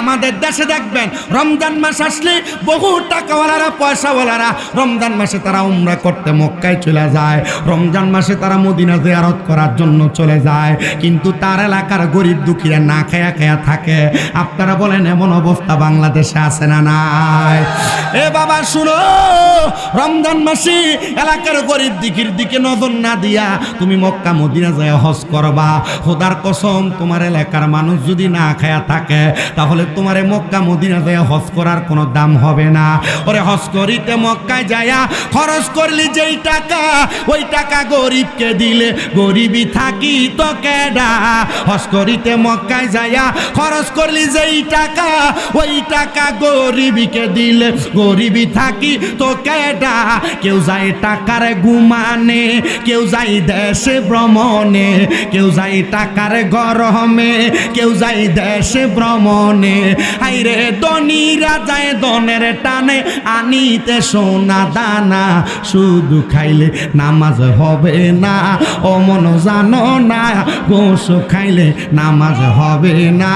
আমাদের দেশে দেখবেন রমজান মাস আসলে বহু টাকাওয়ালারা পয়সাওয়ালারা রমজান মাসে তারা উমরা করতে মক্কায় চলে যায়, রমজান মাসে তারা মদিনা জিয়ারত করার জন্য চলে যায়, কিন্তু তার এলাকার গরিব দুঃখীরা না খায়া খায়া থাকে। আপনারা বলেন এমন অবস্থা বাংলাদেশে আছে না নাই? এ বাবা শুনো, রমজান মাসে এলাকার গরিব দুঃখীর দিকে নজর না দিয়া তুমি মক্কা মদিনা যায় হজ করবা, খোদার কসম তোমার এলাকার মানুষ যদি না খায়া থাকে তাহলে তোমার মক্কা মদিনা যায় হজ করার কোনো দাম হবে না। ওরে হজ করিতে মক্কায় যায়া খরচ করলি যেই টাকা, ওই টাকা গরিবকে দিলে গরিবই থাকি তো কেডা। হজ করিতে মক্কায় যায়া খরচ করলি যেই টাকা, ওই টাকা গরিবকে দিলে গরিবই থাকি তো কেডা। কেউ যায় টাকার ঘুমানে, কেউ যায় দেশে ভ্রমণে, কেউ যায় টাকার গরমে, কেউ যায় দেশে ভ্রমণে। হাইরে ধনীরা যায় ধনের টানে আনিতে সোনা দানা, শুধু খাইলে নামাজ হবে না ও মন জানো না, গোশ খাইলে নামাজ হবে না।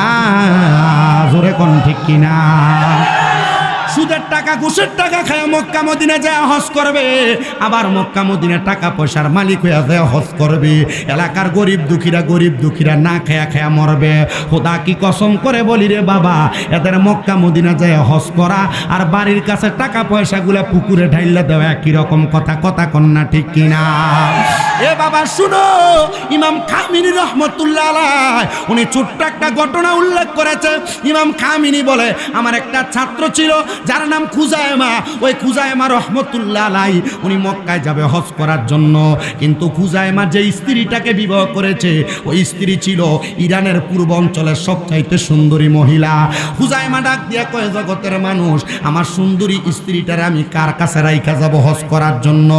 জোরে কোন ঠিক কিনা? সুদের টাকা ঘুষের টাকা খায় মক্কা মদিনা যায় হজ করবে, আবার মক্কা মদিনা টাকা পয়সার মালিক হয়ে যায় হজ করবে। এলাকার গরিব দুঃখীরা না খায়া খায়া মরবে। খোদা কি কসম করে বলি রে বাবা, এদের মক্কা মদিনা যায় হজ করা আর বাড়ির কাছে টাকা পয়সাগুলা পুকুরে ঢাইলা দেওয়া একই রকম কথা, কথা কন্যা ঠিক কিনা? এ বাবা শুনো, ইমাম খামিনি রহমতুল্লাহ আলাইহি উনি ছোট্ট একটা ঘটনা উল্লেখ করেছে। ইমাম খামিনি বলে, আমার একটা ছাত্র ছিল যার নাম খুজায়মা। ওই খুজায়মা রহমতুল্লাহ আলাইহি উনি মক্কায় যাবে হজ করার জন্য, কিন্তু খুজায়মা যে স্ত্রীটাকে বিবাহ করেছে ওই স্ত্রী ছিল ইরানের পূর্ব অঞ্চলের সবচাইতে সুন্দরী মহিলা। খুজায়মা ডাক দিয়া কয়, জগতের মানুষ, আমার সুন্দরী স্ত্রীটারে আমি কার কাছে রাইখা যাব হজ করার জন্য?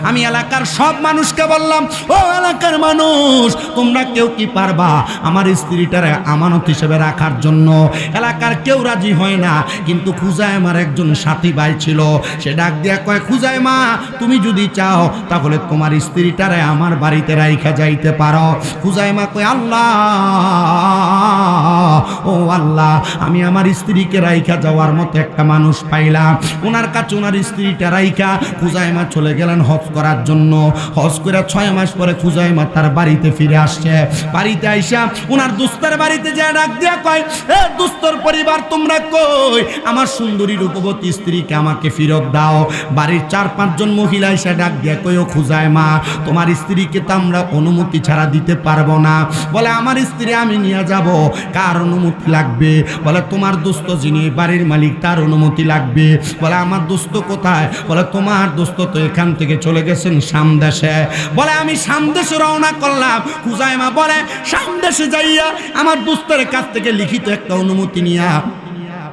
আমি এলাকার সব মানুষকে বললাম, ও এলাকার মানুষ, তোমরা কেউ কি পারবা আমার স্ত্রীটারে আমানত হিসেবে রাখার জন্য? এলাকার কেউ রাজি হয় না, কিন্তু খুজায়মার একজন সাথী ভাই ছিল, সে ডাক দিয়া কয়, খুজায়মা তুমি যদি চাও তাহলে তোমার স্ত্রীটারে আমার বাড়িতে রাইখা যাইতে পারো। খুজায়মা কয়, আল্লাহ ও আল্লাহ, আমি আমার স্ত্রীকে রাইখা যাওয়ার মতো একটা মানুষ পাইলাম। ওনার কাছে ওনার স্ত্রীটা রাইখা খুজায়মা চলে গেলেন হজ করার জন্য। হজ করে 6 মাস পরে খুজায়মা তার বাড়িতে ফিরে আসছে। বাড়িতে আইসা ওনার দোস্তের বাড়িতে যা ডাক দিয়া কয়, এ দোস্তর পরিবার তোমরা কই? আমার সুন্দরী রূপবতী স্ত্রীকে আমাকে ফেরত দাও। বাড়ির 4-5 জন মহিলা এসে ডাক দিয়া কয়, ও খুজায়মা, তোমার স্ত্রীকে তো আমরা অনুমতি ছাড়া দিতে পারবো না। বলে, আমার স্ত্রী আমি নিয়ে যাব। কার অনুমতি লাগবে? বলে, তোমার দোস্ত যিনি বাড়ির মালিক তার অনুমতি লাগবে। বলে, আমার দোস্ত কোথায়? বলে, তোমার দোস্ত তো এখান থেকে চলে গেছেন সামদেশে। বলে, আমি সামদেশে রওনা করলাম। খুজায়মা বলে, সামদেশে যাইয়া আমার দোস্তের কাছ থেকে লিখিত একটা অনুমতি নিয়া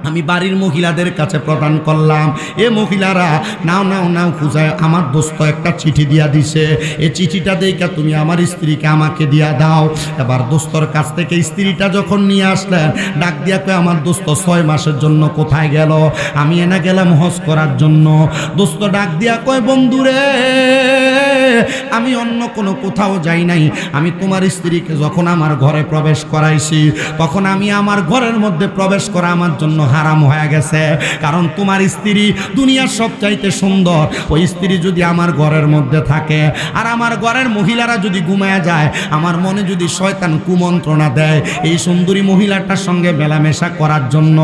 আমি বাড়ির মহিলাদের কাছে প্রদান করলাম। এ মহিলারা নাও নাও নাও, খুঁজায় আমার দোস্ত একটা চিঠি দিয়া দিছে, এই চিঠিটা দেখা তুমি আমার স্ত্রীকে আমাকে দিয়া দাও। এবার দোস্তর কাছ থেকে স্ত্রীটা যখন নিয়ে আসলেন, ডাক দিয়া কয়, আমার দোস্ত 6 মাসের জন্য কোথায় গেল? আমি এনে গেলাম হজ করার জন্য। দোস্ত ডাক দিয়া কয়, বন্ধুরে, আমি অন্য কোনো কোথাও যাই নাই। আমি তোমার স্ত্রীকে যখন আমার ঘরে প্রবেশ করাইছি, তখন আমি আমার ঘরের মধ্যে প্রবেশ করা আমার জন্য হারাম হয়ে গেছে। কারণ তোমার স্ত্রী দুনিয়ার সবচাইতে সুন্দর। ওই স্ত্রী যদি আমার ঘরের মধ্যে থাকে আর আমার ঘরের মহিলারা যদি ঘুমায়া যায়, আমার মনে যদি শয়তান কুমন্ত্রণা দেয় এই সুন্দরী মহিলাটার সঙ্গে মেলামেশা করার জন্য,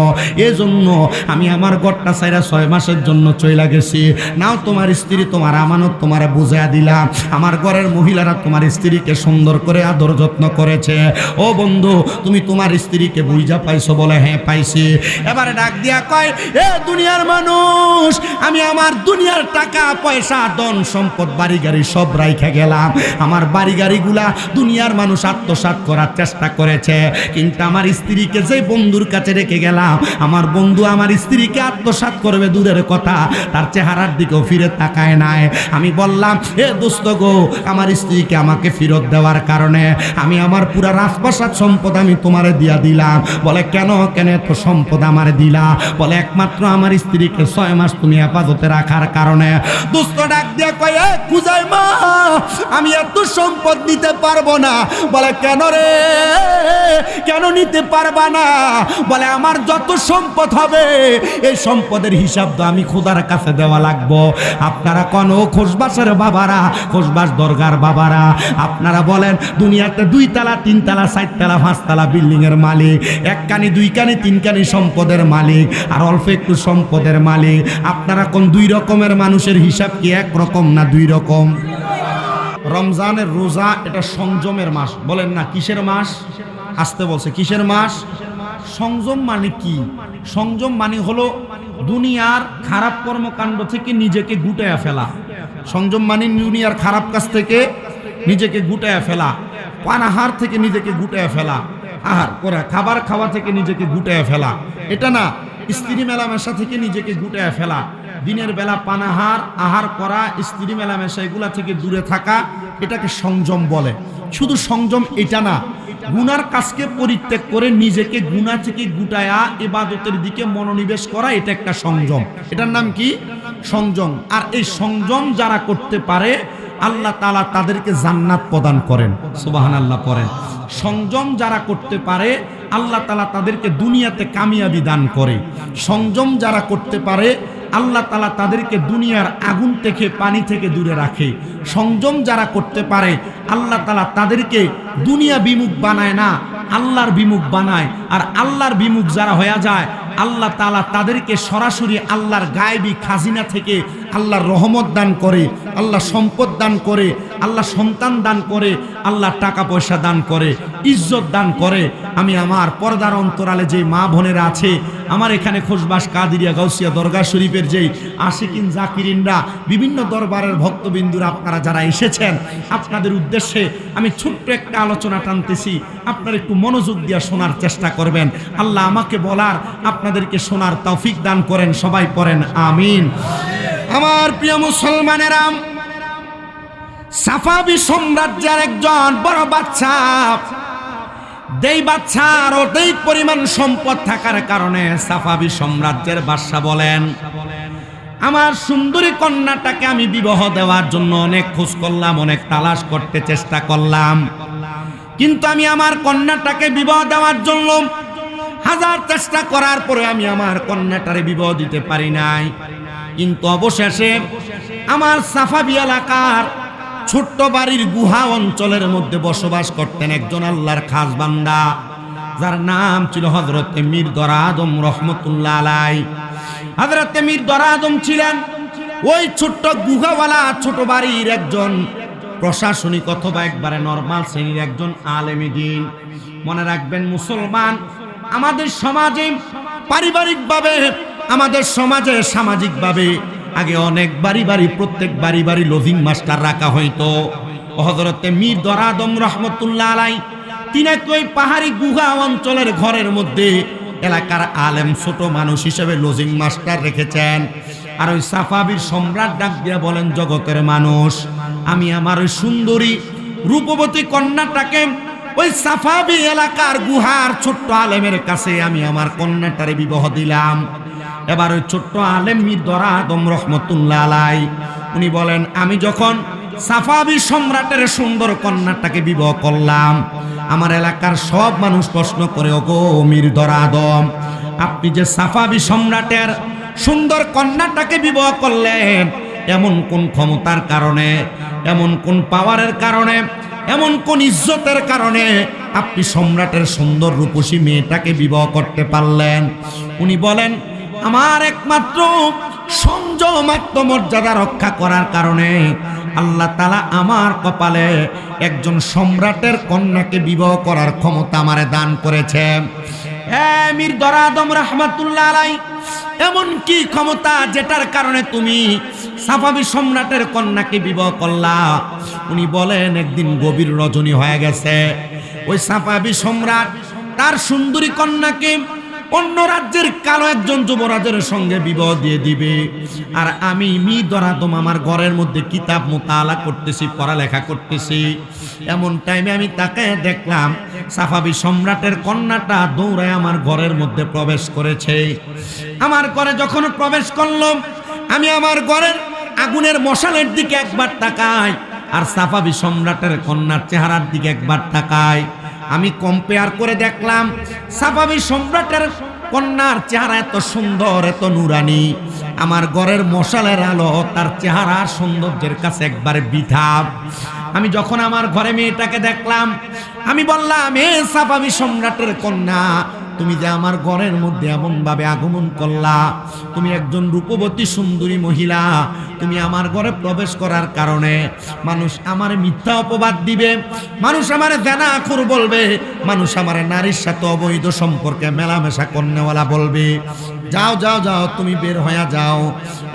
এজন্য আমি আমার ঘরটা ছাইরা 6 মাসের জন্য চইলা গেছি। নাও তোমার স্ত্রী, তোমার আমানত তোমারে বুঝাইয়া দিলাম। আমার ঘরের মহিলারা তোমার স্ত্রীকে সুন্দর করে আদর যত্ন করেছে। ও বন্ধু, তুমি তোমার স্ত্রীকে বুঝা পাইছো? বলে, হ্যাঁ পাইছি। এবারে ডাক দিয়া কয়, এ দুনিয়ার মানুষ, আমি আমার দুনিয়ার টাকা পয়সা ধন সম্পদ বাড়ি গাড়ি সব রাইখা গেলাম। আমার বাড়ি গাড়িগুলা দুনিয়ার মানুষ আত্মসাৎ করার চেষ্টা করেছে, কিন্তু আমার স্ত্রীকে যে বন্ধুর কাছে রেখে গেলাম, আমার বন্ধু আমার স্ত্রীকে আত্মসাৎ করবে দূরের কথা, তার চেহারার দিকেও ফিরে তাকায় নাই। আমি বললাম, এ দোস্ত গো, আমার স্ত্রীকে আমাকে ফেরত দেওয়ার কারণে আমি আমার পুরা রাজপ্রাসাদ সম্পদ আমি তোমারে দিয়া দিলাম। বলে, কেন কেন এত সম্পদ আমার আমারে দিলা? বলে একমাত্র আমার স্ত্রীকে 6 মাস তুমি হেফাজতে রাখার কারণে। দোস্ত ডাক দিয়ে কয়, এ খুজাইমা, আমি এত সম্পদ নিতে পারবো না। বলে কেন রে, কেন নিতে পারবা না? বলে আমার যত সম্পদ হবে এই সম্পদের হিসাব তো আমি খোদার কাছে দেওয়া লাগবো। আপনারা কোন খোসবাসের বাবারা, খোসবাস দরগার বাবারা, আপনারা বলেন দুনিয়াতে 2 তলা 3 তলা 4 তলা 5 তলা বিল্ডিং এর মালিক, 1 কানি 2 কানি 3 কানি সম্পদের মালিক, আর অল্প একটু সম্পদের মালিক। আপনারা কোন 2 রকমের মানুষের হিসাব কি এক রকম না 2 রকম? রমজানের রোজা এটা সংযমের মাস, বলেন না কিসের মাস? আসতে বলছে কিসের মাস? সংযম মানে কি? সংযম মানে হলো দুনিয়ার খারাপ কর্মকাণ্ড থেকে নিজেকে গুটায়া ফেলা। সংযম মানে দুনিয়ার খারাপ কাজ থেকে নিজেকে গুটায়া ফেলা, পানাহার থেকে নিজেকে গুটায়া ফেলা, আহার করা খাবার খাওয়া থেকে নিজেকে গুটায়া ফেলা। এটা না, স্ত্রী মেলামেশা থেকে নিজেকে গুটায়া ফেলা, দিনের বেলা পানাহার আহার করা, স্ত্রী মেলামেশা এগুলা থেকে দূরে থাকা, এটাকে সংযম বলে। শুধু সংযম এটা না, গুনার কাজকে পরিত্যাগ করে নিজেকে গুনাহ থেকে গুটায়া ইবাদতের দিকে মনোনিবেশ করা, এটা একটা সংযম। এটার নাম কি? সংযম। আর এই সংযম যারা করতে পারে আল্লাহ তাআলা তাদেরকে জান্নাত প্রদান করেন। সুবহানাল্লাহ পড়েন। সংযম যারা করতে পারে আল্লাহ তাআলা তাদেরকে দুনিয়াতে কামিয়াবি দান করে। সংযম যারা করতে পারে আল্লাহ তাআলা তাদেরকে দুনিয়ার আগুন থেকে, পানি থেকে দূরে রাখে। সংযম যারা করতে পারে আল্লাহ তাআলা তাদেরকে দুনিয়া বিমুখ বানায় না, আল্লাহর বিমুখ বানায়। আর আল্লাহর বিমুখ যারা হয়ে যায় আল্লাহ তাআলা তাদেরকে সরাসরি আল্লাহর গায়েবী খাজিনা থেকে আল্লাহর রহমত দান করে, আল্লাহ সম্পদ দান করে, আল্লাহ সন্তান দান করে, আল্লাহ টাকা পয়সা দান করে, ইজ্জত দান করে। আমি আমার পর্দার অন্তরালে যে মা বোনেরা আছে, আমার এখানে খোসবাস কাদিরিয়া গাউসিয়া দরগা শরীফের যেই আশিকিন জাকিরিনরা, বিভিন্ন দরবারের ভক্তবিন্দুরা, আপনারা যারা এসেছেন, আপনাদের উদ্দেশ্যে আমি ছোট্ট একটা আলোচনা টানতেছি, আপনারা একটু মনোযোগ দিয়ে শোনার চেষ্টা করবেন। আল্লাহ আমাকে বলার, আপনাদেরকে শোনার তৌফিক দান করেন। সবাই পড়েন আমিন। আমার প্রিয় মুসলমানেরা, সাফাবি সাম্রাজ্যের একজন বড় বাদশা, যেই বাদশার অধিক পরিমাণ সম্পদ থাকার কারণে সাফাবি সাম্রাজ্যের বাদশা বলেন, আমার সুন্দরী কন্যাটাকে আমি বিবাহ দেওয়ার জন্য অনেক খোঁজ করলাম, অনেক তালাশ করতে চেষ্টা করলাম, কিন্তু আমি আমার কন্যাটাকে বিবাহ দেওয়ার জন্য হাজার চেষ্টা করার পরে আমি আমার কন্যাটারে বিবাহ দিতে পারি নাই। কিন্তু অবশেষে আমার সাফাবি এলাকার ছোট্ট বাড়ির গুহা অঞ্চলের মধ্যে বসবাস করতেন একজন আল্লাহর খাস বান্দা, যার নাম ছিল হযরতে মীর দরা আদম রহমতুল্লাহ আলাইহি। হযরতে মীর দরা আদম ছিলেন ওই ছোট্ট গুহাওয়ালা ছোট বাড়ির একজন প্রশাসনিক অথবা একবারে নরমাল শ্রেণীর একজন আলেমে দ্বীন। মনে রাখবেন মুসলমান, আমাদের সমাজে পারিবারিকভাবে, আমাদের সমাজে সামাজিকভাবে আগে অনেক বাড়ি বাড়ি, প্রত্যেক বাড়ি বাড়ি লজিং মাস্টার রাখা হইতো। হযরতে মীর দরা আদম রহমতুল্লাহ আলাইহি তিনি ওই পাহাড়ি গুহা অঞ্চলের ঘরের মধ্যে এলাকার আলেম ছোট মানুষ হিসেবে লজিং মাস্টার রেখেছেন। আর ওই সাফাবির সম্রাট ডাক দিয়া বলেন, জগতের মানুষ, আমি আমার ওই সুন্দরী রূপবতী কন্যাটাকে ওই সাফাবি এলাকার গুহার ছোট্ট আলেমের কাছে আমি আমার কন্যাটারে বিবাহ দিলাম। এবার ওই ছোট্ট আলেম মীর দরা আদম রহমতুল্লাহ আলাইহি উনি বলেন, আমি যখন সাফাবি সম্রাটের সুন্দর কন্যাটাকে বিবাহ করলাম, আমার এলাকার সব মানুষ প্রশ্ন করে, ওগো মীর দরা আদম, আপনি যে সাফাবি সম্রাটের সুন্দর কন্যাটাকে বিবাহ করলেন, এমন কোন ক্ষমতার কারণে, এমন কোন পাওয়ারের কারণে, এমন কোন ইজ্জতের কারণে আপনি সম্রাটের সুন্দর রূপসী মেয়েটাকে বিবাহ করতে পারলেন? উনি বলেন, আমার একমাত্র সংযম, আত্মমর্যাদা রক্ষা করার কারণে আল্লাহ তাআলা আমার কপালে একজন সম্রাটের কন্যাকে বিবাহ করার ক্ষমতা আমারে দান করেছে। মীর দরা আদম রাহমাতুল্লাহ আলাইহি, এমন কি ক্ষমতা যেটার কারণে তুমি সাফাবি সম্রাটের কন্যাকে বিবাহ করলা? উনি বলেন, একদিন গভীর রজনী হয়ে গেছে, ওই সাফাবি সম্রাট তার সুন্দরী কন্যাকে অন্য রাজ্যের কালো একজন যুবরাজের সঙ্গে বিবাহ দিয়ে দিবে। আর আমি মীর দরা আদম আমার ঘরের মধ্যে কিতাব মুতালা করতেছি, পড়ালেখা করতেছি। এমন টাইমে আমি তাকায় দেখলাম সাফাবী সম্রাটের কন্যাটা দৌড়ায় আমার ঘরের মধ্যে প্রবেশ করেছে। আমার ঘরে যখন প্রবেশ করলাম, আমি আমার ঘরের আগুনের মশালের দিকে একবার তাকাই, আর সাফাবী সম্রাটের কন্যার চেহারার দিকে একবার তাকাই। আমি কম্পেয়ার করে দেখলাম সাফাবী সম্রাটের কন্যার চেহারা এত সুন্দর, এত নুরানি, আমার ঘরের মশালের আলো তার চেহারার সৌন্দর্যের কাছে একবারে বৃথা। আমি যখন আমার ঘরে মেয়েটাকে দেখলাম, আমি বললাম, এ সাফাবী সম্রাটের কন্যা, তুমি যে আমার ঘরের মধ্যে এমন ভাবে আগমন করলা, তুমি একজন রূপবতী সুন্দরী মহিলা, তুমি আমার ঘরে প্রবেশ করার কারণে মানুষ আমার মিথ্যা অপবাদ দিবে, মানুষ আমার জানাখুর বলবে, মানুষ আমার নারীর সাথে অবৈধ সম্পর্কে মেলামেশা করনেওয়ালা বলবে। যাও যাও যাও, তুমি বের হয়ে যাও।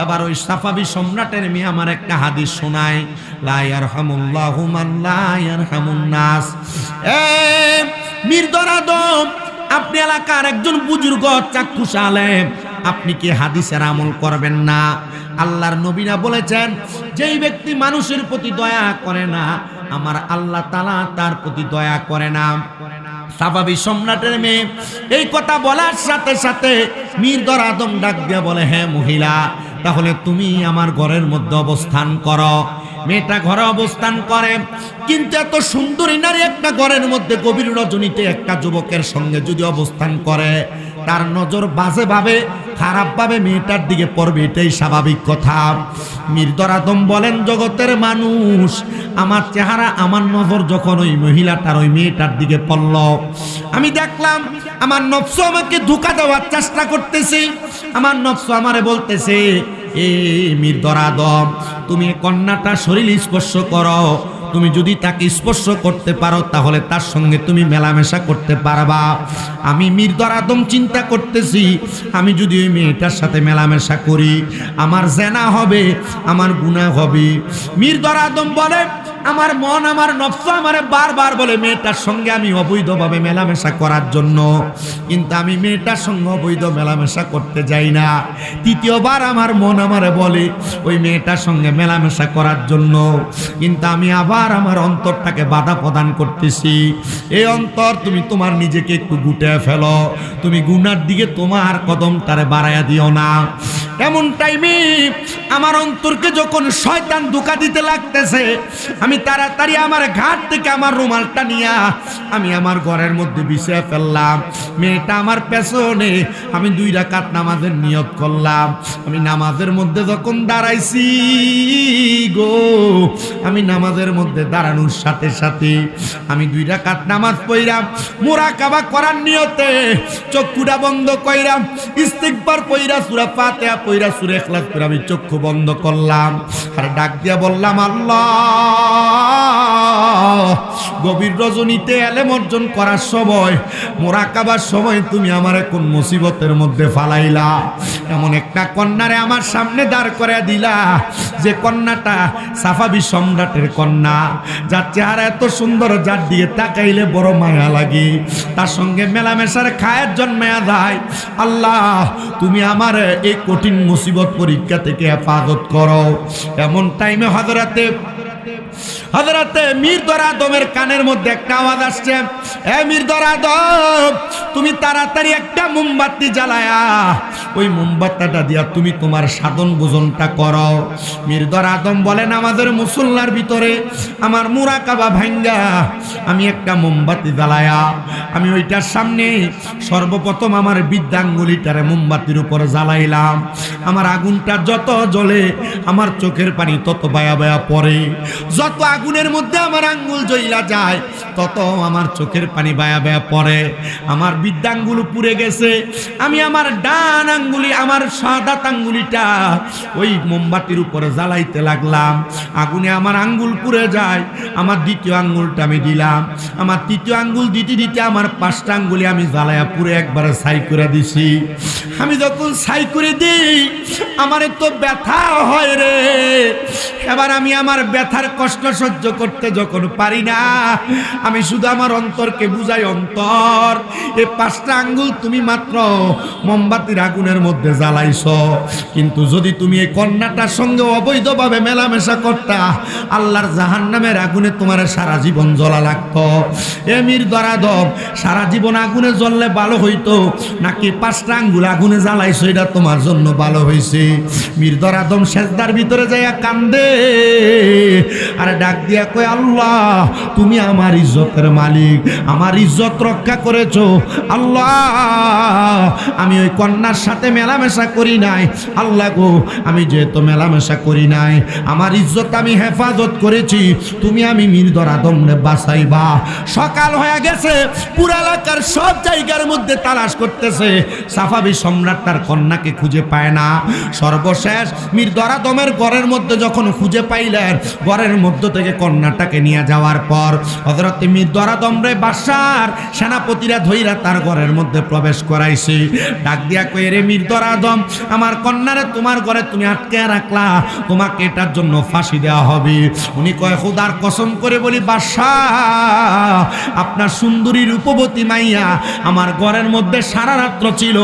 এবার ওই সাফাবী সম্রাটের মেয়ে আমার একটা হাদিস শোনায়, লা ইয়ারহামুল্লাহু মান লা ইয়ারহামুন নাস। মির্দর আদম, আপনি এলাকার একজন বুজুর্গ চাক্ষুষ আলেম, আপনি কি হাদিসের আমল করবেন না? আল্লাহর নবীরা বলেছেন, যেই ব্যক্তি মানুষের প্রতি দয়া করে না, আমার আল্লাহ তাআলা তার প্রতি দয়া করে না। সাফাবী সম্রাটের মেয়ে এই কথা বলার সাথে সাথে মির্দর আদম ডাক দিয়া বলে, হ্যাঁ মহিলা, তাহলে তুমি আমার ঘরের মধ্যে অবস্থান করো। মেয়েটা ঘরে অবস্থান করে, কিন্তু এত সুন্দরী নারী একটা ঘরের মধ্যে গভীর রজনীতে একটা যুবকের সঙ্গে যদি অবস্থান করে, তার নজর বাজে ভাবে, খারাপ ভাবে মেয়েটার দিকে পড়বে, এটাই স্বাভাবিক কথা। মির্দর আদম বলেন, জগতের মানুষ, আমার চেহারা, আমার নজর যখন ওই মহিলাটার, ওই মেয়েটার দিকে পড়ল, আমি দেখলাম আমার নফস আমাকে ধোঁকা দেওয়ার চেষ্টা করতেছে। আমার নফস আমারে বলতেছে, এ মির্দর আদম, তুমি কন্যাটা শরীর স্পর্শ করো, তুমি যদি তাকে স্পর্শ করতে পারো তাহলে তার সঙ্গে তুমি মেলামেশা করতে পারবা। আমি মির্দর আদম চিন্তা করতেছি, আমি যদি ওই মেয়েটার সাথে মেলামেশা করি, আমার জেনা হবে, আমার গুনাহ হবে। মির্দর আদম বলে, আমার মন, আমার নফস আমারে বারবার বলে মেয়েটার সঙ্গে আমি অবৈধভাবে মেলামেশা করার জন্য, কিন্তু আমি মেয়েটার সঙ্গে অবৈধ মেলামেশা করতে যাই না। তৃতীয়বার আমার মন আমারে বলে ওই মেয়েটার সঙ্গে মেলামেশা করার জন্য, কিন্তু আমি আবার আমার অন্তরটাকে বাধা প্রদান করতেছি। এই অন্তর, তুমি তোমার নিজেকে একটু গুটিয়ে ফেলো, তুমি গুনার দিকে তোমার কদমটারে বাড়াইয়া দিও না। এমন টাইমে আমার অন্তরকে যখন শয়তান ধোঁকা দিতে লাগতেছে, আমি তাড়াতাড়ি আমার ঘাট থেকে আমার রুমালটা নিয়ে আমি আমার ঘরের মধ্যে বিছিয়ে ফেললাম। মেয়েটা আমার পেছনে, আমি 2 রাকাত নামাজের নিয়ত করলাম। আমি নামাজের মধ্যে যখন দাঁড়াইছি গো, আমি নামাজের মধ্যে দাঁড়ানোর সাথে সাথে আমি 2 রাকাত নামাজ পড়লাম, মুরাকাবা করার নিয়তে চক্ষুটা বন্ধ কইরাম, ইস্তিগফার পড়া, সূরা ফাতিহা পড়া, সূরা ইখলাস পড়া আমি চক্ষু বন্ধ করলাম, আর ডাক দিয়া বললাম, আল্লাহ, গভীর রজনীতে এলেম অর্জন করার সময়, মুরাকাবার সময় তুমি আমারে কোন মুসিবতের মধ্যে ফালাইলা? এমন একটা কন্যারে আমার সামনে দাঁড় করে দিলা, যে কন্যাটা সাফাবী সম্রাটের কন্যা, যার চেহারা এত সুন্দর, যার দিকে তাকাইলে বড় মায়া লাগে, তার সঙ্গে মেলামেশার খায়ের জন্মায়া যায়। আল্লাহ, তুমি আমার এই কঠিন মুসিবত পরীক্ষা থেকে হেফাজত করো। এমন টাইমে হযরতে মির্দর আদমের কানের মধ্যে একটা আওয়াজ আসছে, এ মির্দর আদম, তুমি তাড়াতাড়ি একটা মোমবাতি জ্বালায়া ওই মোমবাতিটা দিয়া তুমি তোমার সাধন ভোজনটা করো। মির্দর আদম বলেন, আমাদের মুসল্লার ভিতরে আমার মুরাকাবা ভাঙ্গা আমি একটা মোমবাতি জ্বালায়া আমি ওইটার সামনে সর্বপ্রথম আমার বৃদ্ধাঙ্গুলিটারে মোমবাতির উপরে জ্বালাইলাম। আমার আগুনটা যত জ্বলে, আমার চোখের পানি তত বায়া বায়া পড়ে। যত আগুনের মধ্যে আমার আঙ্গুল জ্বলা যায়, তত আমার চোখের পানি বায়া বায়া পড়ে। আমার বৃদ্ধাঙ্গুল পুড়ে গেছে। আমি আমার ডান আঙ্গুলি, আমার সাদাত আঙ্গুলিটা ওই মোমবাতির উপরে জ্বালাইতে লাগলাম। আগুনে আমার আঙ্গুল পুড়ে যায়। আমার দ্বিতীয় আঙ্গুলটা আমি দিলাম। আমার তৃতীয় আঙ্গুল দিতে দিতে আমার 5টা আঙ্গুলি আমি জ্বালায়া পুরে একবারে ছাই করে দিছি। আমি যখন ছাই করে দিই, আমার তো ব্যথা হয় রে। এবার আমি আমার ব্যথার কষ্ট সহ্য সহ্য করতে যখন পারি না, আমি শুধু আমার অন্তরকে বুঝাই, অন্তর এই 5টা আঙ্গুল তুমি মাত্র মোমবাতির আগুনের মধ্যে জ্বালাইছো, কিন্তু যদি তুমি এই কন্যাটার সঙ্গে অবৈধভাবে মেলামেশা করতা, আল্লাহর জাহান্নামের আগুনে তোমার সারা জীবন জ্বলা লাগতো। এমির দরাদম, সারা জীবন আগুনে জ্বললে ভালো হইতো নাকি 5টা আঙ্গুল আগুনে জ্বালাইছো এটা তোমার জন্য ভালো হয়েছে? মীর দরাদম সেজদার ভিতরে যাইয়া কান্দে আর ডাক দিয়া কয়, আল্লাহ তুমি আমার ইজ্জতের মালিক, আমার ইজ্জত রক্ষা করেছো আল্লাহ। আমি ওই কন্যার সাথে মেলামেশা করি নাই আল্লাহ গো, আমি যেহেতু মেলামেশা করি নাই, আমার ইজ্জত আমি হেফাজত করেছি, তুমি আমি মীর দরাদমরে বাঁচাইবা। সকাল হয়ে গেছে, পুরা এলাকার সব জায়গার মধ্যে তালাশ করতেছে, সাফাবি সম্রাট তার কন্যাকে খুঁজে পায় না। সর্বশেষ মীর দরাদমের ঘরের মধ্যে যখন খুঁজে পাইলেন, ঘরের মধ্য থেকে কন্যাটাকে নিয়ে যাওয়ার পর হযরত মীর দরাদম রে বাদশার সেনাপতিরা ধইরা তার ঘরের মধ্যে প্রবেশ করাইছে। ডাক দিয়া কই, রে মীর দরাদম, আমার কন্যারে তোমার ঘরে তুমি আটকে রাখলা, তোমাকে এটার জন্য ফাঁসি দেওয়া হবে। উনি কয়, খোদার কসম করে বলি বাদশাহ, আপনার সুন্দরী রূপবতী মাইয়া আমার ঘরের মধ্যে সারা রাত্র ছিল,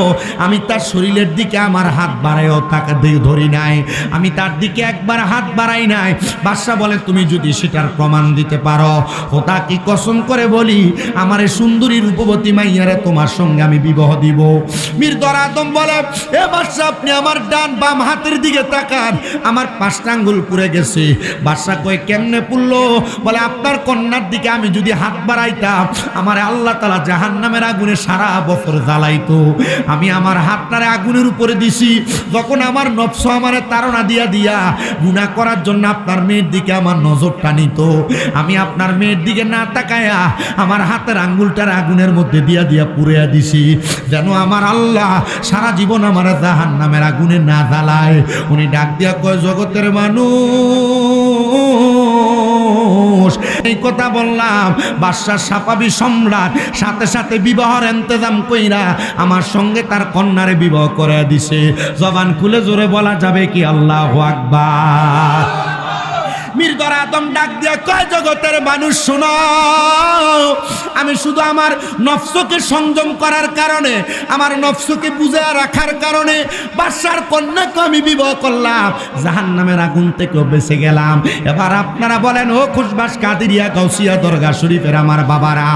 আমি তার শরীরের দিকে আমার হাত বাড়াইও তাকে ধরি নাই, আমি তার দিকে একবার হাত বাড়াই নাই। বাদশাহ বলে, তুমি যদি সেটার প্রমাণ দিতে পারো, খোদা কি কসম করে বলি, আমার এই সুন্দরী রূপবতী মাইয়ারে তোমার সঙ্গে আমি বিবাহ দিব। মীর দরাদম বলে, এ বাদশাহ আপনি আমার ডান বাম হাতের দিকে তাকান, আমার 5টা আঙ্গুল পুড়ে গেছে। বাদশাহ কয়, কেমনে পুড়লো? বলে, আপনার কন্যার দিকে আমি যদি হাত বাড়াইতাম, আমার আল্লাহ তাআলা জাহান্নামের আগুনে সারা বছর জ্বালাইতো। আমি আমার হাতটারে আগুনের উপরে দিছি, যখন আমার নফস আমারে তাড়না দিয়া দিয়া গুনাহ করার জন্য আপনার মেয়ের দিকে আমার নজরটা নিত, আমি আপনার মেয়ের দিকে না তাকায়া আমার হাতের আঙ্গুলটার আগুনের মধ্যে দিয়া দিয়া পুড়িয়া দিছি, যেন আমার আল্লাহ সারা জীবন আমার জাহান্নামের আগুনে না জ্বালায়। উনি ডাক দিয়া কয়, জগতের মানুষ, এই কথা বললাম, বাদশাহ সাফাবি সম্রাট সাথে সাথে বিবাহের ইন্তজাম কইরা আমার সঙ্গে তার কন্যারে বিবাহ করে দিছে। জবান খুলে জোরে বলা যাবে কি আল্লাহু আকবার? মীর দরাদম ডাক দিয়া কয়, জগতের মানুষ শোনো, আমি শুধু আমার নফসকে সংযম করার কারণে, আমার নফসকে বুঝায় রাখার কারণে বাদশার কন্যাকে আমি বিবাহ করলাম, জাহান্নামের আগুন থেকেও বেঁচে গেলাম। এবার আপনারা বলেন, ও খুশবাস, কাদেরিয়া, গাউসিয়া, দরগা শরীফের আমার বাবারা,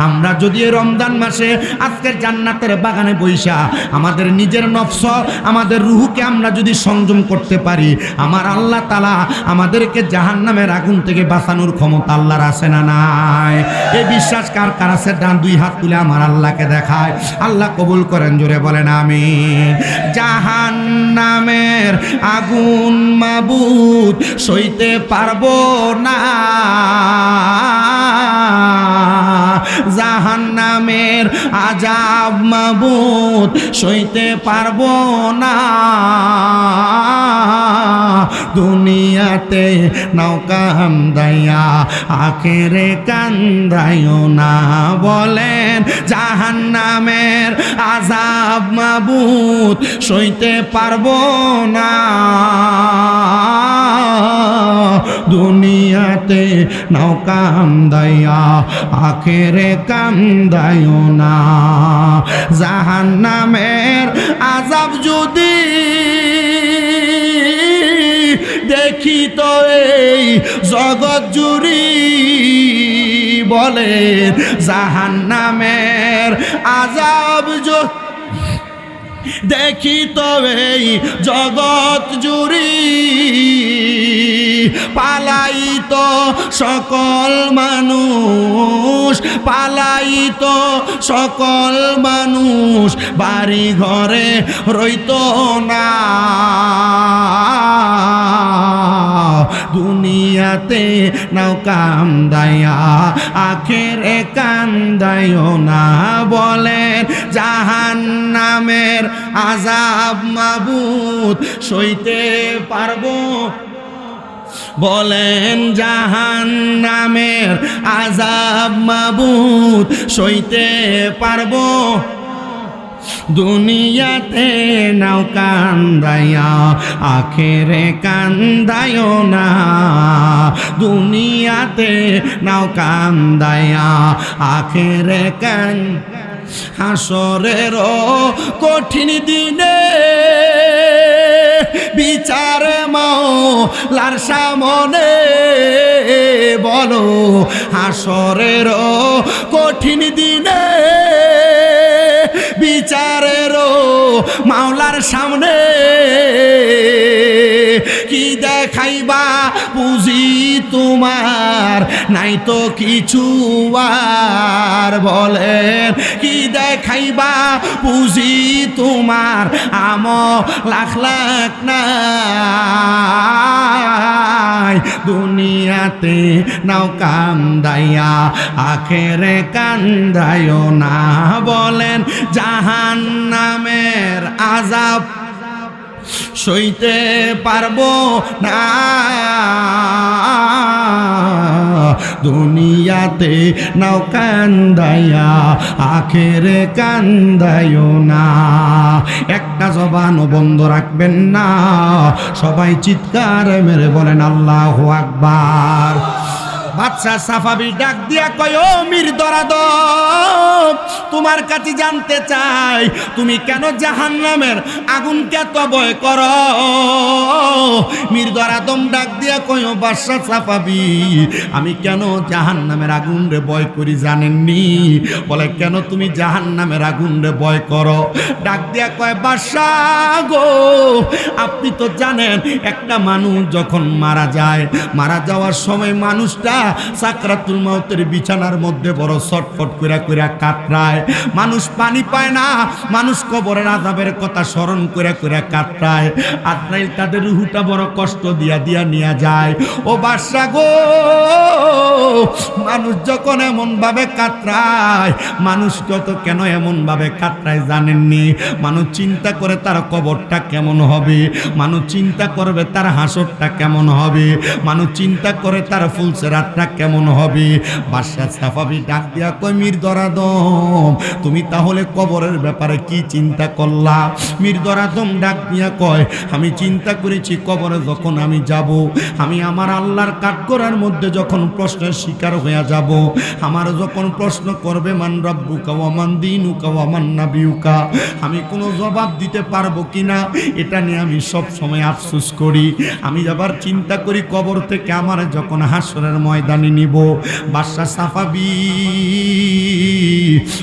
আমরা যদি এই রমজান মাসে আজকের জান্নাতের বাগানে বইসা আমাদের নিজের নফস, আমাদের রুহুকে আমরা যদি সংযম করতে পারি, আমার আল্লাহ তাআলা আমাদেরকে জাহান্নামের আগুন থেকে বাঁচানোর ক্ষমতা আল্লাহর আছে না নাই? এই বিশ্বাস কার কার আছে? ডান 2 হাত তুলে আমার আল্লাহকে দেখায়। আল্লাহ কবুল করেন, জোরে বলেন আমিন। জাহান্নামের আগুন মাবুদ সইতে পারবো না, জাহান্নামের আযাব মাবুদ সইতে পারবো না, দুনিয়াতে নৌকা কান্দাইয়া আখেরে কান্দাইও না, বলেন জাহান্নামের আযাব মাবুদ সইতে পারবো না, দুনিয়াতে নৌকা কান্দাইয়া আখেরে কান্দাইও না, জাহান্নামের আযাব যদি দেখি তো এই জগৎ জুড়ি, বলে জাহান্নামের আযাব দেখি তো এই জগৎ জুড়ি, পালাইত সকল মানুষ, পালাইত সকল মানুষ, বাড়ি ঘরে রইত না, দুনিয়াতে নৌকা কান্দাইয়া আখেরে কান্দাইও না, বলেন জাহান্নামের আযাব মাবুদ সইতে পারবো, বলেন জাহান্নামের আযাব মাবুদ সইতে পারবো, দুনিয়াতে নাও কান্দাইয়া আখেরে কান্দায়ও না, দুনিয়াতে নাও কান্দাইয়া আখেরে হাসরেরও কঠিন দিনে বিচার মাওলার সামনে বলো, হাসরেরও কঠিন দিনে বিচারেরও মাওলার সামনে কি দেখাইবা পুঁজি তোমার নাই তো কিছু আর, বলেন কি দেখাইবা পুঁজি তোমার লাখ লাখ নাই, দুনিয়াতে নাও কান্দাইয়া আখেরে কান্দায়ও না, বলেন জাহান্নামের আযাব সইতে পারবো না, দুনিয়াতে নাও কান্দাইয়া আখেরে কান্দায়ও না। একটা জবানও বন্ধ রাখবেন না, সবাই চিৎকার মেরে বলেন আল্লাহু আকবার। বাদশা সাফাবি ডাক দিয়া কয়, ও মীর দরাদম, তোমার কাছে জানতে চাই তুমি কেন জাহান্নামের আগুনকে এত ভয় করো? মীর দরাদম ডাক দিয়া কয়, ও বাদশা সাফাবি, আমি কেন জাহান্নামের আগুন রে ভয় করি জানেননি? বলে কেন তুমি জাহান্নামের আগুন রে ভয় করো? ডাক দিয়া কয়, বাদশা গো, আপনি তো জানেন একটা মানুষ যখন মারা যায়, মারা যাওয়ার সময় মানুষটা সাকরাতুল মাউতের বিছানার মধ্যে বড় ছটফট কইরা কইরা কাতরায়, মানুষ পানি পায় না, মানুষ কবরের আযাবের কথা স্মরণ কইরা কইরা কাতরায়, আজরাইল তাদের রূহটা বড় কষ্ট দিয়া দিয়া নিয়ে যায়। ও বাদশা গো, মানুষ যখন এমন ভাবে কাতরায়, মানুষ কত কেন এমন ভাবে কাতরায় জানেননি? মানুষ চিন্তা করে তার কবরটা কেমন হবে, মানুষ চিন্তা করবে তার হাসরটা কেমন হবে, মানুষ চিন্তা করে তার ফুলসেরাতটা কেমন হবে। বাদশা সাফাবি ডাক দিয়া কয়, মীর দরাদম, তুমি তাহলে কবরের ব্যাপারে কি চিন্তা করলা? মীর দরাদম ডাক দিয়া কয়, আমি চিন্তা করেছি কবরে যখন আমি যাব, আমি আমার আল্লাহর কাঠগড়ার মধ্যে যখন প্রশ্নের শিকার হয়ে যাব, আমার যখন প্রশ্ন করবে মান রাব্বুকা ওয়া মান দীনুকা ওয়া মান নাবিয়ুকা, আমি কোনো জবাব দিতে পারবো কিনা এটা নিয়ে আমি সব সময় আফসোস করি। আমি আবার চিন্তা করি কবর থেকে আমার যখন হাসরের ময়দানে নিব। বাদশা সাফাবি,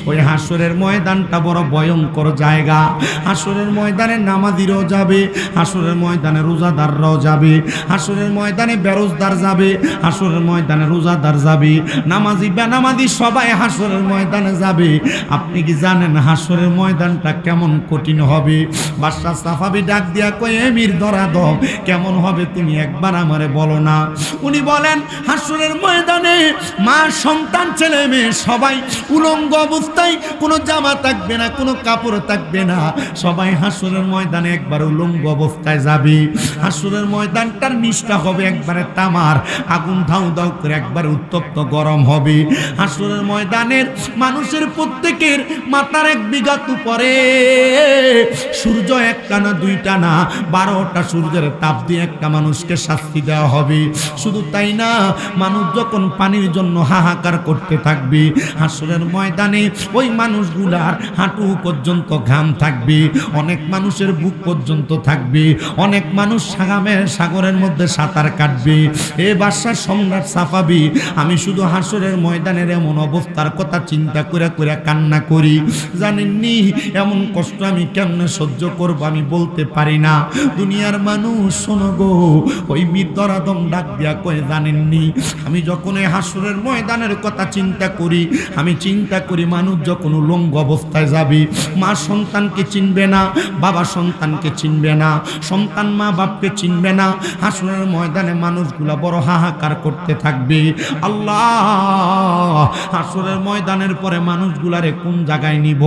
ওই হাসরের ময়দানটা বড় ভয়ঙ্কর জায়গা। হাসরের ময়দানে নামাজিরাও যাবে, হাসরের ময়দানে রোজাদাররাও যাবে, হাসরের ময়দানে বেরোজদার যাবে, হাসরের ময়দানে রোজাদার যাবে, নামাজি বেনামাজি সবাই হাসরের ময়দানে যাবে। আপনি কি জানেন হাসরের ময়দানটা কেমন কঠিন হবে? বাদশা সাফাবি ডাক দিয়া কয়, মীর দরাদম, কেমন হবে তুমি একবার আমারে বলো না। উনি বলেন, হাসরের ময়দানে মা সন্তান ছেলে মেয়ে সবাই উলঙ্গ অবস্থায়, কোনো জামা থাকবে না, কোনো কাপড় থাকবে না, সবাই হাসরের ময়দানে একবার উলঙ্গ অবস্থায় যাবে। হাসরের ময়দানটার নিচটা হবে একবারে তামার, আগুন ধাউ ধাউ করে একবার উত্তপ্ত গরম হবে। হাসরের ময়দানের মানুষের প্রত্যেকের মাথার 1 বিঘা উপরে সূর্য একটা না দুইটা না 12টা সূর্যের তাপ দিয়ে একটা মানুষকে শাস্তি দেওয়া হবে। শুধু তাই না, মানুষ যখন পানির জন্য হাহাকার করতে থাকবে, হাসরের ময়দানে ওই মানুষগুলার হাঁটু পর্যন্ত ঘাম থাকবে, অনেক মানুষের বুক পর্যন্ত থাকবে, অনেক মানুষ সাগরের মধ্যে সাঁতার কাটবে। এ বাদশা সম্রাট সাফাবি, আমি শুধু হাসরের ময়দানের এমন অবস্থার কথা চিন্তা করে করে কান্না করি। জানেননি এমন কষ্ট আমি কেমনে সহ্য করব আমি বলতে পারি না। দুনিয়ার মানুষ শোনো গো, ওই মীর দরাদম ডাক দিয়া কয়ে, জানেননি আমি যখন এই হাসরের ময়দানের কথা চিন্তা করি, আমি চিন্তা করি মানুষ যখন উলঙ্গ অবস্থায় যাবে, মা সন্তানকে চিনবে না, বাবা সন্তানকে চিনবে না, সন্তান মা বাপকে চিনবে না। হাসরের ময়দানে মানুষগুলা বড় হাহাকার করতে থাকবে। আল্লাহ, হাসরের ময়দানের পরে মানুষগুলারে কোন জায়গায় নিব?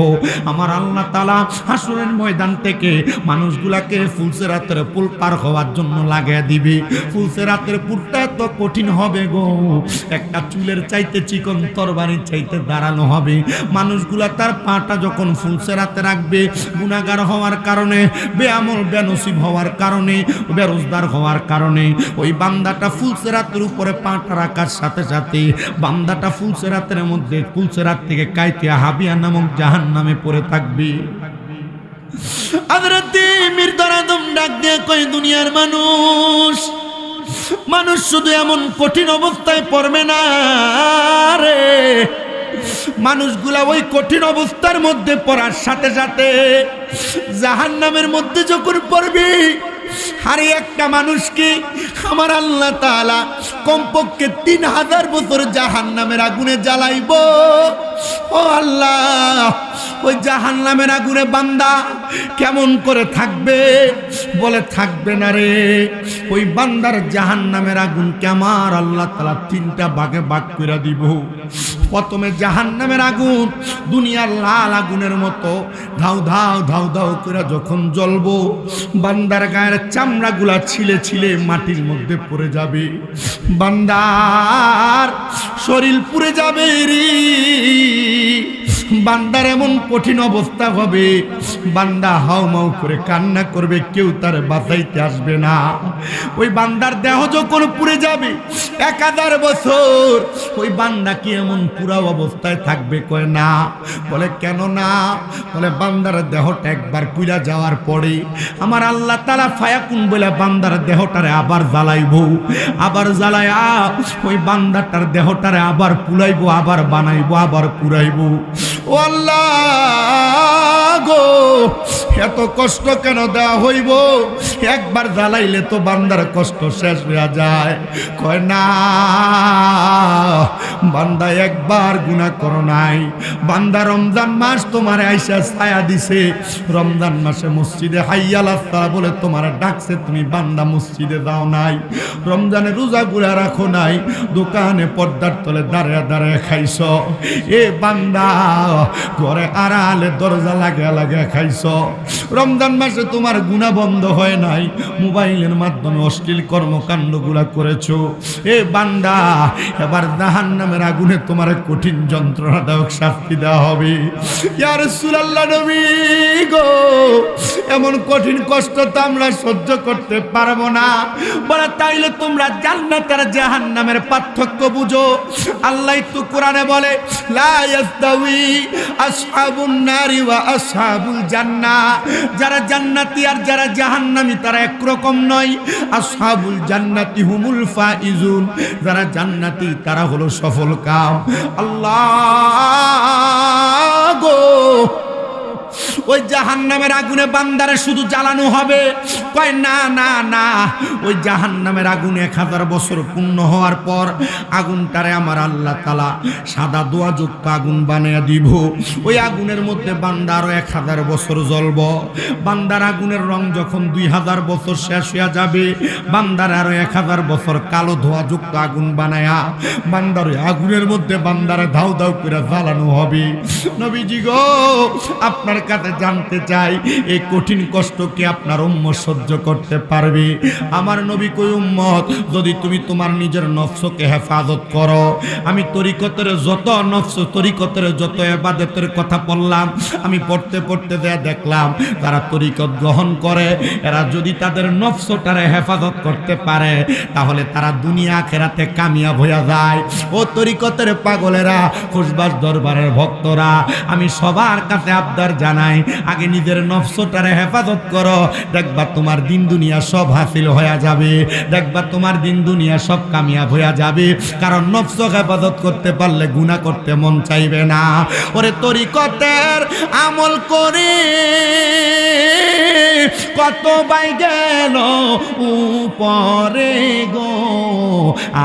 আমার আল্লাহ তাআলা হাসরের ময়দান থেকে মানুষগুলাকে ফুলসেরাতের পুল পার হওয়ার জন্য লাগিয়ে দিবে। ফুলসেরাতের পুলটা এত কঠিন হবে গো, একটা চুলের চাইতে চিকন তরবারির চাইতে দাঁড়ানো হবে। মানুষগুলা তার পাটা যখন ফুলসেরাতে রাখবে, গুনাহগার হওয়ার কারণে, বেআমল বেনসিব হওয়ার কারণে, বেরোজগার হওয়ার কারণে ওই বান্দাটা ফুলসেরাতের উপরে পাটা রাখার সাথে সাথে বান্দাটা ফুলসেরাতের মধ্যে ফুলসেরাত থেকে কাইতে হাবিয়া নামক জাহান্নামে পড়ে থাকবে। হযরত মির্জা আদম ডাক দিয়ে কই, দুনিয়ার মানুষ শুধু এমন কঠিন অবস্থায় পড়বে না রে, মানুষগুলা ওই কঠিন অবস্থার মধ্যে পড়ার সাথে সাথে জাহান্নামের মধ্যে যখন পড়বে, আরে একটা মানুষকে আমার আল্লাহ তাআলা কমপক্ষে 3000 বছর জাহান্নামের আগুনে জ্বালাইব। ও আল্লাহ, ওই জাহান্নামের আগুনে বান্দা কেমন করে থাকবে? বলে থাকবে না রে, ওই বান্দার জাহান্নামের আগুনকে আমার আল্লাহ তাআলা 3টা ভাগে ভাগ করে দিব। প্রথমে জাহান্নামের আগুন দুনিয়ার লাল আগুনের মতো ধাউ ধাউ ধাউ ধাউ করে যখন জ্বলবো, বান্দার গায়ের চামড়াগুলা ছিলে ছিলে মাটির মধ্যে পড়ে যাবে, বান্দার শরীর পুড়ে যাবে রে। বান্দার এমন কঠিন অবস্থা হবে, বান্দা হাউমাউ করে কান্না করবে, কেউ তার বাঁচাইতে আসবে না। ওই বান্দার দেহ যখন পুড়ে যাবে 1000 বছর, ওই বান্দা কি এমন পুরা অবস্থায় থাকবে? কয় না। বলে কেন না? বলে বান্দার দেহটা একবার পুড়া যাওয়ার পরে আমার আল্লাহ তাআলা ফায়াকুন বলে বান্দার দেহটারে আবার জ্বালাইবো, আবার জ্বালায়া ওই বান্দাটার দেহটারে আবার পুড়াইবো, আবার বানাইবো, আবার পুড়াইবো। ও আল্লাহ গো, এত কষ্ট কেন দেওয়া হইব? একবার জ্বালাইলে তো বান্দার কষ্ট শেষ হয়ে যায়। কয় না, বান্দা একবার গুনাহ করো নাই, বান্দা রমজান মাস তোমার আইসা ছায়া দিছে, রমজান মাসে মসজিদে হাইয়া আলাস সালাহ বলে তোমার ডাকছে, তুমি বান্দা মসজিদে যাও নাই, রমজানে রোজা গুলা রাখো নাই, দোকানে পর্দার তলে দাঁড়িয়ে দাঁড়িয়ে খাইছ, এ বান্দা ঘরে আড়ালে দরজা লাগিয়ে লাগিয়ে খাইছ, রমজান মাসে তোমার গুনাহ বন্ধ হয় নাই, মোবাইলের মাধ্যমে অশ্লীল কর্মকাণ্ডগুলা করেছো, এ বান্দা এবার জাহান্নামের আগুনে তোমার কঠিন যন্ত্রণাদায়ক শাস্তি দেওয়া হবে। ইয়া রাসূলুল্লাহ, নবী গো, এমন কঠিন কষ্ট তো আমরা সহ্য করতে পারবো না। বলে তাইলে তোমরা জান্নাত আর জাহান্নামের পার্থক্য বুঝো। আল্লাহ তো কোরআনে বলে, লা ইয়াস্তাউই আসহাবুন নারি ওয়া আসহাবুল জান্নাহ, যারা জান্নাতি আর যারা জাহান্নামী তারা একরকম নয়। আসহাবুল জান্নাতি হুমুল ফাইজুন, যারা জান্নাতি তারা হলো সফল কাম। আল্লাহ গো, ওই জাহান্নামের আগুনে বান্দারে শুধু জ্বালানো হবে? কয় না না না, ওই জাহান্নামের আগুন 1000 বছর পূর্ণ হওয়ার পর আগুনটারে আমার আল্লাহ তাআলা সাদা দোয়াযুক্ত আগুন বানিয়ে দিব। ওই আগুনের মধ্যে বান্দা আরো 1000 বছর জ্বলব। বান্দার আগুনের রং যখন 2000 বছর শেষ হয়ে যাবে, বান্দার আরো 1000 বছর কালো ধোঁয়াযুক্ত আগুন বানায়া বান্দার ওই আগুনের মধ্যে বান্দারে ধাউ ধাউ করে জ্বালানো হবে। নবীজি গো, আপনার কাছে জানতে চাই, এই কঠিন কষ্ট কি আপনার উম্মত সহ্য করতে পারবে? আমার নবী কই, উম্মত, যদি তুমি তোমার নিজের নফসকে হেফাজত করো, আমি তরিকতের যত নফস, তরিকতের যত ইবাদতের কথা বললাম, আমি পড়তে পড়তে দেখলাম তারা তরিকত গ্রহণ করে, এরা যদি তাদের নফসটারে হেফাজত করতে পারে তাহলে তারা দুনিয়া আখিরাতে কামিয়াব হয়ে যায়। ও তরিকতের পাগলেরা, খুশবাস দরবারের ভক্তরা, আমি সবার কাছে আবদার জানাই, আগে নিজের নফসটারে হেফাজত করো, দেখবা তোমার দিন দুনিয়া সব হাসিল হয়ে যাবে, দেখবা তোমার দিন দুনিয়া সব কামিয়াব হয়ে যাবে। কারণ নফস হেফাজত করতে পারলে গুনাহ করতে মন চাইবে না। ওরে তরিকতের আমল করে কত বাই গেল উপরে গো,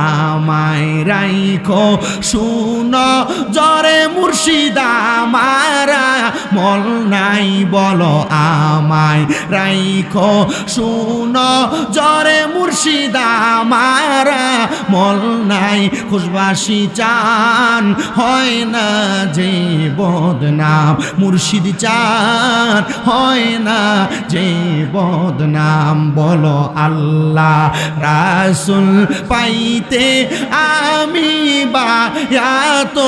আমায় রাইখো শুনো জরে মুর্শিদ আমারা মল নাই, বলো আমায় রাইখো শুনো জরে মুর্শিদ আমারা মল নাই, খুশবাসী চান হয় না যে বদনাম, মুর্শিদ চান হয় না যে বদনাম বলো আল্লাহ রাসূল পাইতে আমি বায়াত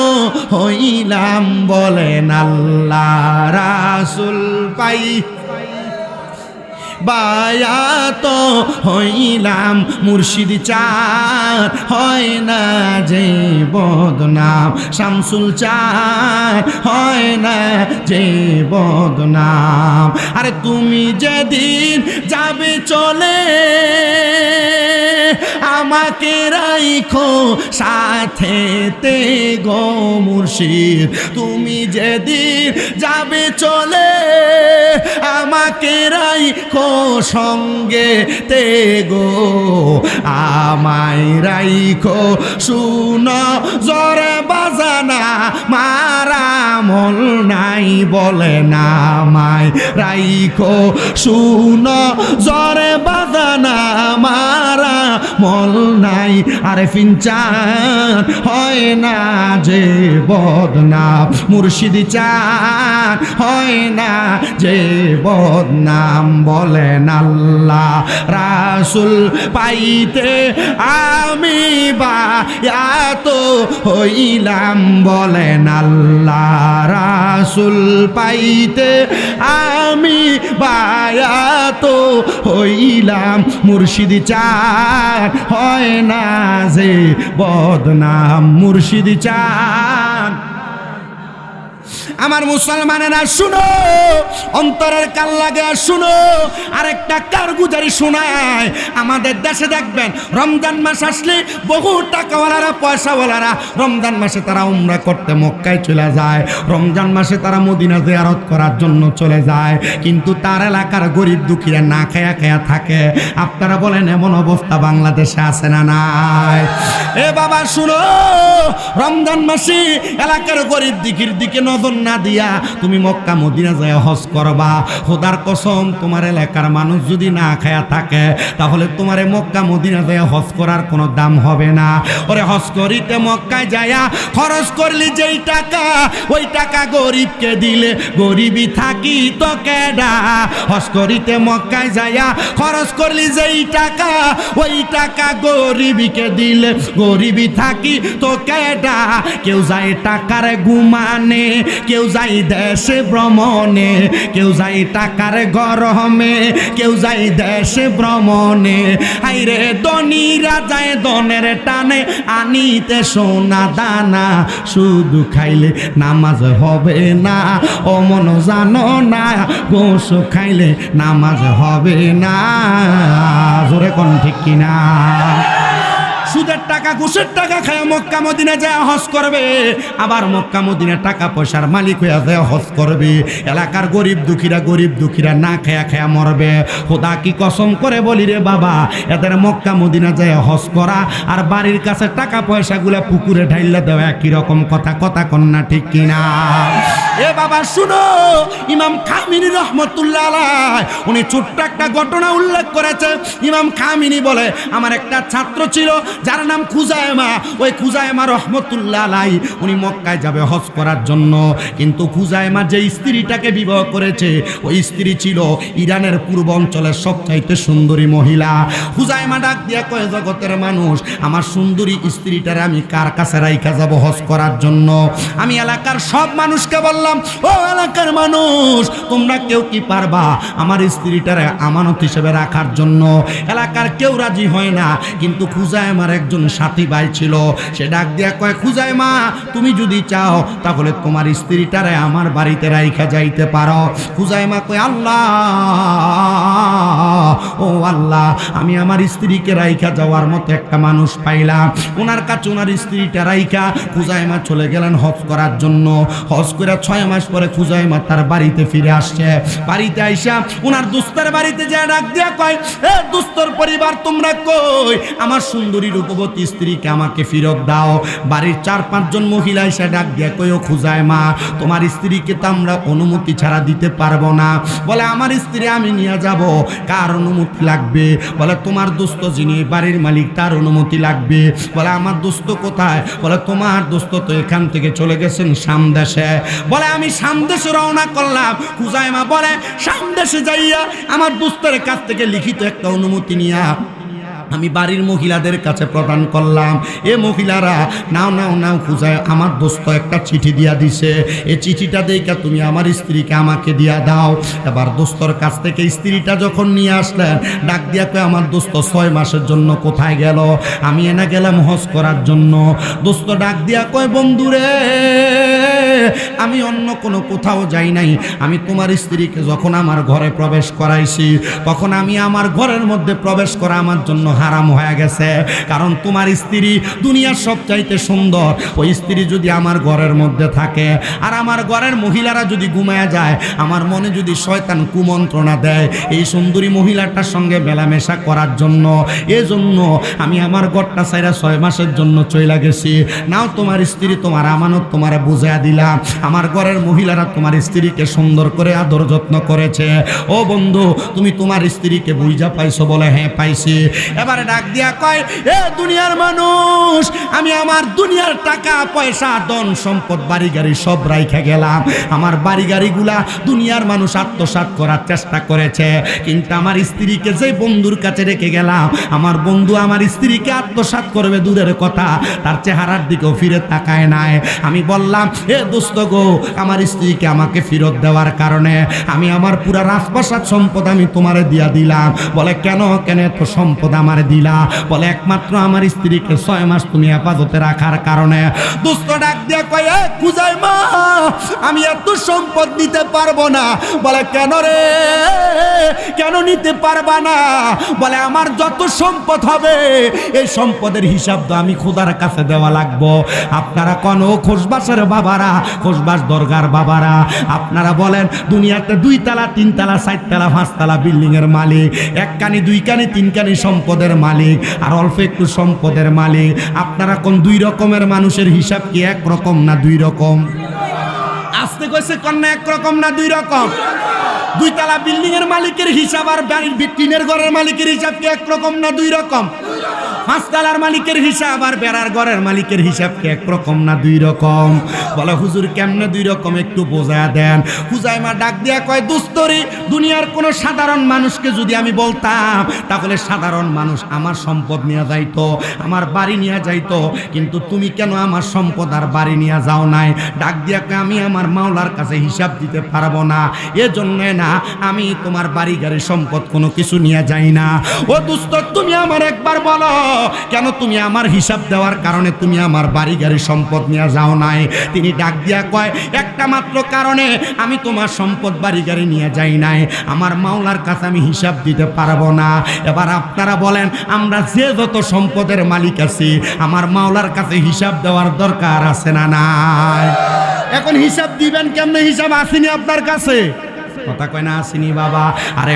হইলাম বলেন আল্লাহ রাসূল পাই বায়াত হইলাম মুর্শিদ চার হয় না যে বদনাম শামসুল চার হয় না যে বদনাম আরে তুমি যেদিন যাবে চলে আমাকে রাইখো সাথেতে গো মুর্শিদ তুমি যেদিন যাবে চলে আমাকে রাইখো সঙ্গে তে গো আমায় রাইখো শুনো জরে বাজানা মারা মল নাই বলে না আমায় রাইখো শুনো জরে বাজানা মারা মল নাই আরে ফিনচান হয় না যে বদনাম মুর্শিদ চান হয় না যে বদনাম বলেন আল্লাহ রাসূল পাইতে আমি বায়াত হইলাম বলেন আল্লাহ রাসূল পাইতে আমি বায়াত হইলাম মুর্শিদ চান হয় না যে বদনাম মুর্শিদ চান আমার মুসলমানেরা শুনো অন্তরের কান লাগে শুনো আরেকটা কারগুজারি শোনায় আমাদের দেশে দেখবেন রমজান মাস আসলে বহু টাকাওয়ালারা পয়সাওয়ালারা রমজান মাসে তারা উমরা করতে মক্কায় চলে যায় রমজান মাসে তারা মদিনা জিয়ারত করার জন্য চলে যায় কিন্তু তার এলাকার গরিব দুঃখীরা না খেয়া খেয়া থাকে আপনারা বলেন এমন অবস্থা বাংলাদেশে আছে না নাই এ বাবা শুনো রমজান মাসে এলাকার গরিব দুঃখীর দিকে নজর না দিয়া তুমি মক্কা মদিনা যায় হজ করবা খোদার কসম তোমার এলাকার মানুষ যদি না খায়া থাকে তাহলে তোমার মক্কা মদিনা যায় হজ করার কোনো দাম হবে না ওরে হজ করিতে মক্কায় যায়া খরচ করলি যেই টাকা ওই টাকা গরিবকে দিলে গরিবই থাকি তো কেডা হজ করিতে মক্কায় যায়া খরচ করলি যেই টাকা ওই টাকা গরিবকে দিলে গরিবই থাকি তো কেডা কেউ যায় টাকার গুমানে কেউ যাই দেশে ভ্রমণে কেউ যাই টাকার গরমে কেউ যাই দেশে ভ্রমণে হাইরে ধনীরা যায় ধনের টানে আনিতে সোনা দানা শুধু খাইলে নামাজ হবে না ও মন জানো না গোশ খাইলে নামাজ হবে না জোরে কোন ঠিক কিনা সুদের টাকা ঘুষের টাকা খায় মক্কা মদিনা যায় হজ করবে আবার মক্কা মদিনা টাকা পয়সার মালিক হয়ে যায় হজ করবে এলাকার গরিব দুঃখীরা না খেয়া খেয়া মরবে খোদা কি কসম করে বলি রে বাবা এদের মক্কা মদিনা যায় হজ করা আর বাড়ির কাছে টাকা পয়সাগুলা পুকুরে ঢাইলে দেওয়া একই রকম কথা কন্যা ঠিক কিনা এ বাবা শুনো ইমাম খামিনি রহমতুল্লাহ আলাইহি উনি ছোট্ট একটা ঘটনা উল্লেখ করেছে ইমাম খামিনি বলে আমার একটা ছাত্র ছিল যার নাম খুজায়মা ওই খুজায়মা রহমতুল্লাহ আলাইহি উনি মক্কায় যাবে হজ করার জন্য কিন্তু খুজায়মা যে স্ত্রীটাকে বিবাহ করেছে ওই স্ত্রী ছিল ইরানের পূর্ব অঞ্চলের সবচাইতে সুন্দরী মহিলা খুজায়মা ডাক দিয়া কয় জগতের মানুষ আমার সুন্দরী স্ত্রীটারে আমি কার কাছে রাইখা যাব হজ করার জন্য আমি এলাকার সব মানুষকে বললাম ও এলাকার মানুষ তোমরা কেউ কি পারবা আমার স্ত্রীটারে আমানত হিসেবে রাখার জন্য এলাকার কেউ রাজি হয় না কিন্তু খুজায়মার একজন সাথী ভাই ছিল সে ডাক দিয়া কয় খুজায়মা তুমি যদি চাও তাহলে তোমার স্ত্রীটারে আমার বাড়িতে রাইখা যাইতে পারো খুজায়মা কয় আল্লাহ ও আল্লাহ আমি আমার স্ত্রীকে রাইখা যাওয়ার মতো একটা মানুষ পাইলাম ওনার কাছে ওনার স্ত্রীটা রাইখা খুজায়মা চলে গেলেন হজ করার জন্য হজ করে 6 মাস পরে খুজায়মা তার বাড়িতে ফিরে আসছে বাড়িতে আইসা ওনার দোস্তের বাড়িতে যায় ডাক দিয়া কয় এ দোস্তর পরিবার তোমরা কই আমার সুন্দরী রূপবতী স্ত্রীকে আমাকে ফেরত দাও বাড়ির 4-5 জন মহিলা এসে ডাক দিয়া কয় ও খুজায়মা তোমার স্ত্রীকে তো আমরা অনুমতি ছাড়া দিতে পারবো না বলে আমার স্ত্রী আমি নিয়ে যাব কার অনুমতি লাগবে। বলে তোমার দোস্ত যিনি বাড়ির মালিক তার অনুমতি লাগবে। বলে আমার দোস্ত কোথায়? বলে তোমার দোস্ত তো এখান থেকে চলে গেছেন সামদেশে। বলে আমি সামদেশে রওনা করলাম। হুজাইমা বলে সামদেশে যাইয়া আমার দোস্তের কাছ থেকে লিখিত একটা অনুমতি নিয়া আমি বাড়ির মহিলাদের কাছে প্রদান করলাম। এ মহিলারা নাও নাও নাও খুঁজায় আমার দোস্ত একটা চিঠি দিয়া দিছে, এই চিঠিটা দেখা তুমি আমার স্ত্রীকে আমাকে দিয়া দাও। এবার দোস্তর কাছ থেকে স্ত্রীটা যখন নিয়ে আসলেন, ডাক দিয়া কয় আমার দোস্ত 6 মাসের জন্য কোথায় গেল? আমি এনে গেলাম হজ করার জন্য। দোস্ত ডাক দিয়া কয় বন্ধুরে, আমি অন্য কোনো কোথাও যাই নাই। আমি তোমার স্ত্রীকে যখন আমার ঘরে প্রবেশ করাইছি, তখন আমি আমার ঘরের মধ্যে প্রবেশ করা আমার জন্য হারাম হয়ে গেছে। কারণ তোমার স্ত্রী দুনিয়ার সবচাইতে সুন্দর। ওই স্ত্রী যদি আমার ঘরের মধ্যে থাকে আর আমার ঘরের মহিলারা যদি ঘুমায় যায়, আমার মনে যদি শয়তান কুমন্ত্রণা দেয় এই সুন্দরী মহিলাটার সঙ্গে মেলামেশা করার জন্য, এজন্য আমি আমার ঘরটা ছাইরা 6 মাসের জন্য চইলা গেছি। নাও তোমার স্ত্রী তোমার আমানত তোমারে বুঝাইয়া দিলাম। আমার ঘরের মহিলারা তোমার স্ত্রীকে সুন্দর করে আদর যত্ন করেছে। ও বন্ধু, তুমি তোমার স্ত্রীকে বুঝা পাইছো? বলে হ্যাঁ পাইছি। এবারে ডাক দিয়া কয়, এ দুনিয়ার মানুষ, আমি আমার দুনিয়ার টাকা পয়সা ধন সম্পদ বাড়ি গাড়ি সব রাইখা গেলাম। আমার বাড়ি গাড়িগুলা দুনিয়ার মানুষ আত্মসাৎ করার চেষ্টা করেছে, কিন্তু আমার স্ত্রীকে যে বন্ধুর কাছে রেখে গেলাম, আমার বন্ধু আমার স্ত্রীকে আত্মসাৎ করবে দূরের কথা, তার চেহারার দিকেও ফিরে তাকায় নাই। আমি বললাম, এ দোস্ত গো, আমার স্ত্রীকে আমাকে ফেরত দেওয়ার কারণে আমি আমার পুরা রাজপ্রাসাদ সম্পদ আমি তোমারে দিয়া দিলাম। বলে কেন কেন এত সম্পদ আমার দিলা? বলে একমাত্র আমার স্ত্রীকে 6 মাস তুমি হেফাজতে রাখার কারণে। দোস্ত ডাক দিয়া কয়, এ হুজাইমা, আমি এত সম্পদ নিতে পারবো না। বলে কেন রে, কেন নিতে পারবা না? বলে আমার যত সম্পদ হবে এই সম্পদের হিসাব তো আমি খোদার কাছে দেওয়া লাগবো। আপনারা কোন খোসবাসের বাবারা, খোসবাস দরগার বাবারা, আপনারা বলেন দুনিয়াতে 2 তলা 3 তলা 4 তলা 5 তলা বিল্ডিং এর মালিক, 1 কানি 2 কানি 3 কানি সম্পদের মালিক আর অল্প একটু সম্পদের মালিক, আপনারা কোন 2 রকমের মানুষের হিসাব কি এক রকম না 2 রকম? আসতে কইছে কোন না এক রকম না 2 রকম? 2 তলা বিল্ডিং এর মালিকের হিসাব আর বাড়ির টিনের ঘরের মালিকের হিসাব কি এক রকম না 2 রকম? 5 তলার মালিকের হিসাব আর বেড়ার ঘরের মালিকের হিসাব কি এক রকম না 2 রকম? বলে হুজুর কেমনে 2 রকম একটু বোঝায়া দেন। হুজাইমা ডাক দিয়া কয়, দোস্তরি, দুনিয়ার কোন সাধারণ মানুষকে যদি আমি বলতাম, তাহলে সাধারণ মানুষ আমার সম্পদ নিয়ে যাইতো, আমার বাড়ি নিয়ে যাইতো, কিন্তু তুমি কেন আমার সম্পদ আর বাড়ি নিয়ে যাও নাই? ডাক দিয়া কয়, আমি আমার মাওলার কাছে হিসাব দিতে পারবো না, এজন্য না আমি তোমার বাড়ি গাড়ি সম্পদ কোনো কিছু নিয়ে যাই না। ও দোস্ত, তুমি আমার একবার বলো, কেন তুমি আমার হিসাব দেওয়ার কারণে তুমি আমার বাড়ি গাড়ি সম্পদ নিয়ে যাও নাই? তিনি ডাক দিয়া কয়, একটা মাত্র কারণে আমি তোমার সম্পদ বাড়ি গাড়ি নিয়ে যাই নাই, আমার মাওলার কাছে আমি হিসাব দিতে পারবো না। এবার আপনারা বলেন, আমরা যে যত সম্পদের মালিক আছি, আমার মাওলার কাছে হিসাব দেওয়ার দরকার আছে না নাই? এখন হিসাব দিবেন কেমনে? হিসাব আসেনি আপনার কাছে? কথা কয় না আসেনি বাবা। আরে